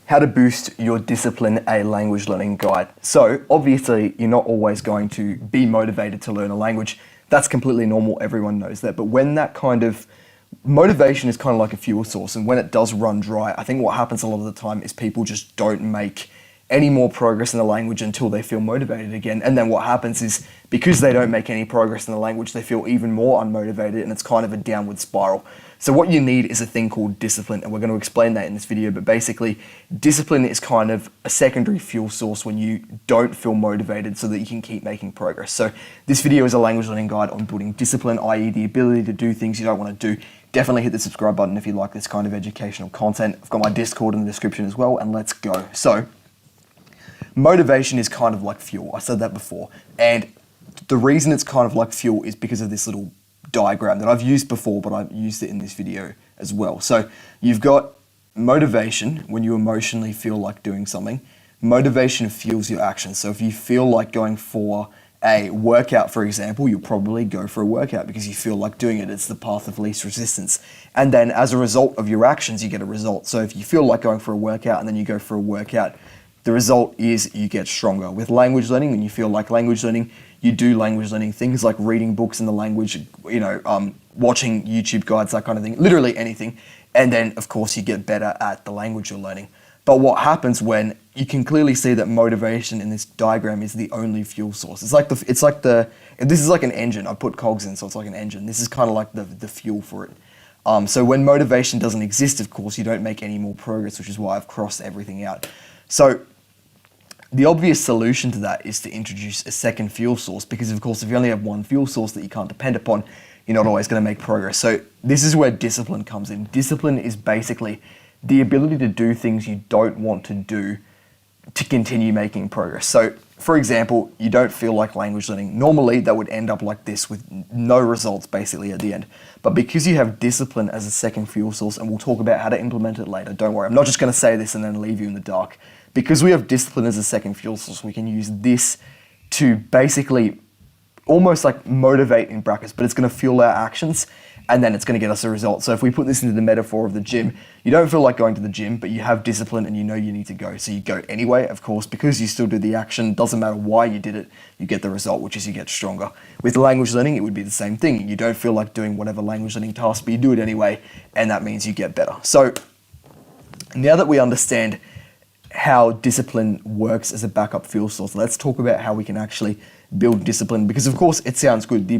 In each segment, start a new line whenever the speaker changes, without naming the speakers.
How to boost your discipline, a language learning guide. So obviously you're not always going to be motivated to learn a language. That's completely normal, everyone knows that. But when that kind of motivation is kind of like a fuel source, and when it does run dry, I think what happens a lot of the time is people just don't make any more progress in the language until they feel motivated again. And then what happens is, because they don't make any progress in the language, they feel even more unmotivated, and it's kind of a downward spiral. So what you need is a thing called discipline, and we're going to explain that in this video. But basically, discipline is kind of a secondary fuel source when you don't feel motivated, so that you can keep making progress. So this video is a language learning guide on building discipline, i.e. the ability to do things you don't want to do. Definitely hit the subscribe button if you like this kind of educational content. I've got my Discord in the description as well, and let's go. So motivation is kind of like fuel. I said that before. And the reason it's kind of like fuel is because of this little diagram that I've used before, but I've used it in this video as well. So you've got motivation when you emotionally feel like doing something. Motivation fuels your actions. So if you feel like going for a workout, for example, you'll probably go for a workout because you feel like doing it. It's the path of least resistance. And then as a result of your actions, you get a result. So if you feel like going for a workout and then you go for a workout, the result is you get stronger. With language learning, when you feel like language learning, you do language learning, things like reading books in the language, watching YouTube guides, that kind of thing, literally anything. And then, of course, you get better at the language you're learning. But what happens when you can clearly see that motivation in this diagram is the only fuel source? This is like an engine. I put cogs in, so it's like an engine. This is kind of like the fuel for it. So when motivation doesn't exist, of course, you don't make any more progress, which is why I've crossed everything out. So the obvious solution to that is to introduce a second fuel source, because of course if you only have one fuel source that you can't depend upon, you're not always going to make progress. So this is where discipline comes in. Discipline is basically the ability to do things you don't want to do to continue making progress. So for example, you don't feel like language learning. Normally that would end up like this with no results basically at the end. But because you have discipline as a second fuel source, and we'll talk about how to implement it later, don't worry, I'm not just going to say this and then leave you in the dark. Because we have discipline as a second fuel source, we can use this to basically almost like motivate in brackets, but it's going to fuel our actions, and then it's going to get us a result. So if we put this into the metaphor of the gym, you don't feel like going to the gym, but you have discipline and you know you need to go. So you go anyway, of course, because you still do the action. Doesn't matter why you did it, you get the result, which is you get stronger. With language learning, it would be the same thing. You don't feel like doing whatever language learning task, but you do it anyway, and that means you get better. So now that we understand how discipline works as a backup fuel source, let's talk about how we can actually build discipline, because of course it sounds good. The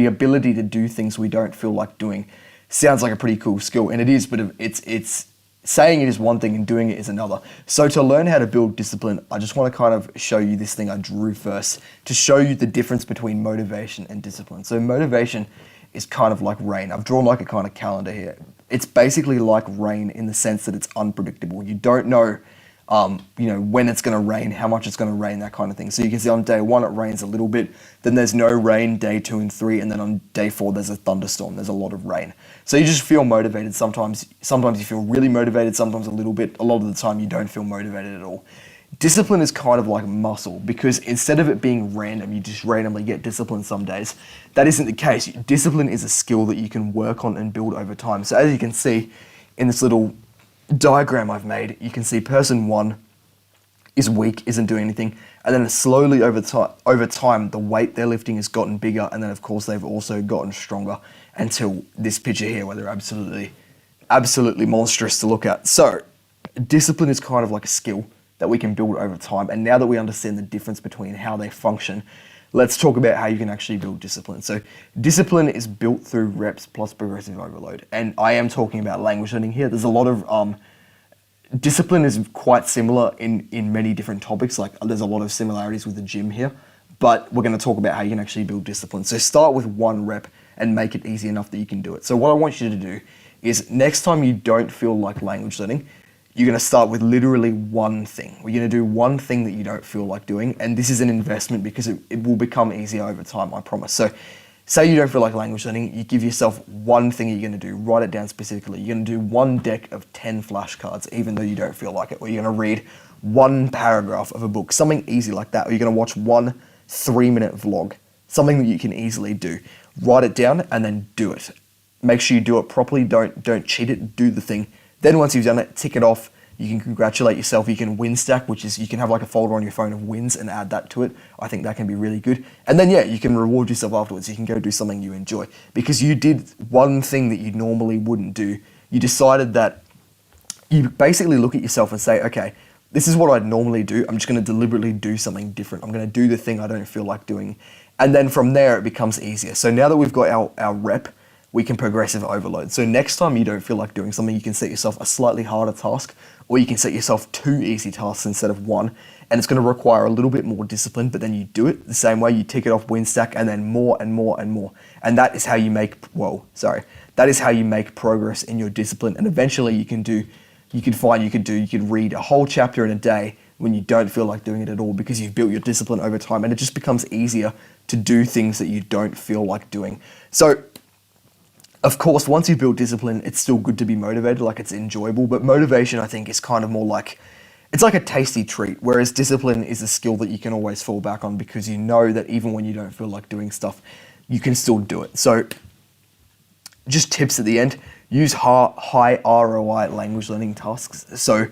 ability to do things we don't feel like doing sounds like a pretty cool skill, and it is, but it's saying it is one thing and doing it is another. So to learn how to build discipline, I just want to kind of show you this thing I drew first to show you the difference between motivation and discipline. So motivation is kind of like rain. I've drawn like a kind of calendar here. It's basically like rain in the sense that it's unpredictable. You don't know when it's going to rain, how much it's going to rain, that kind of thing. So you can see on day 1 it rains a little bit, then there's no rain, day 2 and 3, and then on day 4 there's a thunderstorm, there's a lot of rain. So you just feel motivated. Sometimes you feel really motivated, sometimes a little bit. A lot of the time you don't feel motivated at all. Discipline is kind of like muscle, because instead of it being random, you just randomly get discipline some days. That isn't the case. Discipline is a skill that you can work on and build over time. So as you can see in this little diagram I've made, you can see person 1 is weak, isn't doing anything, and then slowly over time the weight they're lifting has gotten bigger, and then of course they've also gotten stronger until this picture here where they're absolutely monstrous to look at. So discipline is kind of like a skill that we can build over time, and now that we understand the difference between how they function, let's talk about how you can actually build discipline. So discipline is built through reps plus progressive overload. And I am talking about language learning here. There's a lot of, discipline is quite similar in many different topics. Like there's a lot of similarities with the gym here, but we're going to talk about how you can actually build discipline. So start with 1 rep and make it easy enough that you can do it. So what I want you to do is next time you don't feel like language learning, you're going to start with literally one thing. We're going to do one thing that you don't feel like doing, and this is an investment because it will become easier over time, I promise. So say you don't feel like language learning, you give yourself one thing you're going to do, write it down specifically. You're going to do 1 deck of 10 flashcards, even though you don't feel like it, or you're going to read 1 paragraph of a book, something easy like that, or you're going to watch 1 3-minute vlog, something that you can easily do. Write it down and then do it. Make sure you do it properly, don't cheat it, do the thing. Then once you've done it, tick it off. You can congratulate yourself. You can win stack, which is you can have like a folder on your phone of wins and add that to it. I think that can be really good. And then yeah, you can reward yourself afterwards. You can go do something you enjoy because you did one thing that you normally wouldn't do. You decided that you basically look at yourself and say, okay, this is what I'd normally do. I'm just going to deliberately do something different. I'm going to do the thing I don't feel like doing. And then from there, it becomes easier. So now that we've got our rep, we can progressive overload. So next time you don't feel like doing something, you can set yourself a slightly harder task, or you can set yourself 2 easy tasks instead of 1. And it's going to require a little bit more discipline, but then you do it the same way. You tick it off win stack and then more and more and more. And that is how you make, that is how you make progress in your discipline. And eventually you can read a whole chapter in a day when you don't feel like doing it at all because you've built your discipline over time, and it just becomes easier to do things that you don't feel like doing. So, of course, once you build discipline, it's still good to be motivated, like it's enjoyable, but motivation, I think, is kind of more like, it's like a tasty treat, whereas discipline is a skill that you can always fall back on because you know that even when you don't feel like doing stuff, you can still do it. So, just tips at the end, use high ROI language learning tasks. So,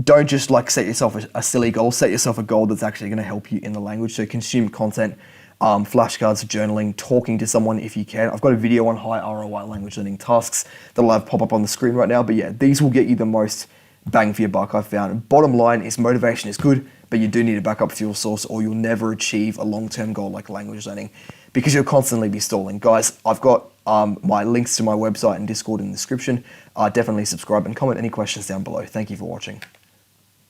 don't just like set yourself a silly goal, set yourself a goal that's actually going to help you in the language. So consume content, flashcards, journaling, talking to someone if you can. I've got a video on high ROI language learning tasks that'll have pop up on the screen right now. But yeah, these will get you the most bang for your buck, I've found. Bottom line is motivation is good, but you do need a backup fuel source or you'll never achieve a long-term goal like language learning because you'll constantly be stalling. Guys, I've got my links to my website and Discord in the description. Definitely subscribe and comment any questions down below. Thank you for watching.